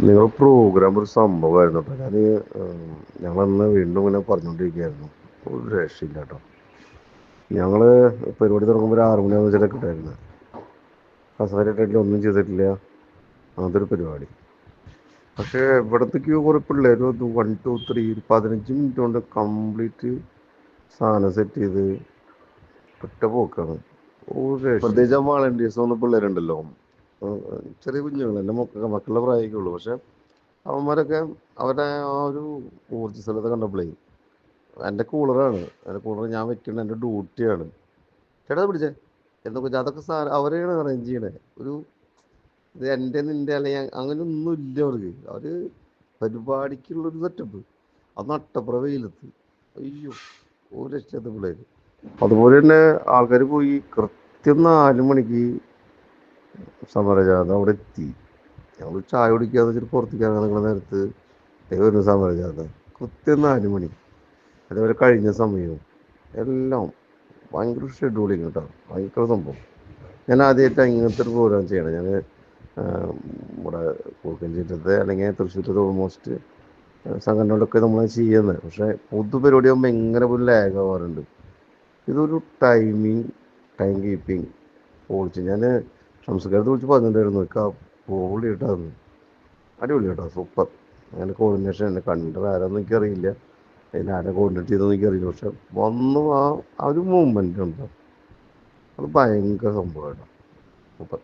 നിങ്ങൾ പ്രോഗ്രാം ഒരു സംഭവമായിരുന്നു കേട്ടോ. ഞങ്ങളന്ന് വീണ്ടും ഇങ്ങനെ പറഞ്ഞുകൊണ്ടിരിക്കുകയായിരുന്നു. ഒരു രക്ഷയില്ല കേട്ടോ. ഞങ്ങള് പരിപാടി തുടങ്ങുമ്പോൾ ഒരു 6 മണിയാകുമ്പോൾ വെച്ചിട്ടൊക്കെ ഉണ്ടായിരുന്നു. കസേരയിട്ടില്ല, ഒന്നും ചെയ്തിട്ടില്ല. അതൊരു പരിപാടി. പക്ഷേ ഇവിടത്തേക്ക് കുറെ പിള്ളേർ വന്നു. 1 2 3 15 മിനിറ്റ് കൊണ്ട് കംപ്ലീറ്റ് സാധനം സെറ്റ് ചെയ്ത് ഒറ്റ പോക്കാണ്. ഒരു രക്ഷയില്ല. പ്രത്യേകിച്ച് ആ വാളണ്ടിയേഴ്സ് വന്ന പിള്ളേരുണ്ടല്ലോ. ചെറിയ കുഞ്ഞുങ്ങൾ, എൻ്റെ മക്കളുടെ പ്രായമൊക്കെ ഉള്ളൂ. പക്ഷെ അവന്മാരൊക്കെ അവരുടെ ആ ഒരു ഊർജ്ജസ്വലത കണ്ടപ്പോഴേ, എൻ്റെ കൂളർ ഞാൻ വെക്കുന്നത് എൻ്റെ ഡ്യൂട്ടിയാണ്. ചേട്ടാ അത് പിടിച്ചേ എന്തൊക്കെ അതൊക്കെ അവരെയാണ് അറേഞ്ച് ചെയ്യണേ. ഒരു ഇത് എൻ്റെ നിൻ്റെ അല്ലെങ്കിൽ അങ്ങനെ ഒന്നും ഇല്ല അവർക്ക്. അവര് പരിപാടിക്കുള്ളൊരു സെറ്റപ്പ്. അത് നട്ടപ്ര വെയിലത്ത്. അയ്യോ, ഒരു രക്ഷത്തെ പിള്ളേര്. അതുപോലെ തന്നെ ആൾക്കാർ പോയി കൃത്യം 4 മണിക്ക് സമരജാഥ അവിടെ എത്തി. ഞങ്ങൾ ചായ കുടിക്കാന്ന് വെച്ചിട്ട് പുറത്തേക്ക് ഇറങ്ങാൻ നിൽക്കുന്ന നേരത്ത് വരുന്ന സമരജാഥ കൃത്യം 4 മണി. അതേപോലെ കഴിഞ്ഞ സമയവും എല്ലാം ഭയങ്കര ഷെഡ്യൂളിങ് കേട്ടോ. ഭയങ്കര സംഭവം. ഞാൻ ആദ്യമായിട്ട് ഇങ്ങനത്തെ ഒരു പ്രോഗ്രാം ചെയ്യണം. ഞാൻ ഇവിടെ കുറുക്കഞ്ചേറ്റത്തെ അല്ലെങ്കിൽ തൃശ്ശൂരത്തെ ഓൾമോസ്റ്റ് സംഘടനകളൊക്കെ നമ്മൾ ചെയ്യുന്നത്. പക്ഷേ പൊതുപരിപാടി ആകുമ്പോൾ എങ്ങനെ പോലും ലാഗ് ആവാറുണ്ട്. ഇതൊരു ടൈം കീപ്പിംഗ് പൊളിച്ച്. ഞാൻ സംസ്കാരത്തെ വിളിച്ച് പറഞ്ഞിട്ടുണ്ടായിരുന്നു. പൊളി കേട്ടോ. അത് അടിപൊളി കേട്ടോ, സൂപ്പർ. അങ്ങനെ കോർഡിനേഷൻ എന്നെ കണ്ടത് ആരാന്ന് എനിക്കറിയില്ല, അതിന് ആരെ കോർഡിനേറ്റ് ചെയ്തെന്ന് എനിക്കറിയില്ല. പക്ഷെ വന്നു ആ ഒരു മൂവ്മെൻ്റ് ഉണ്ട്, അത് ഭയങ്കര സംഭവം കേട്ടോ, സൂപ്പർ.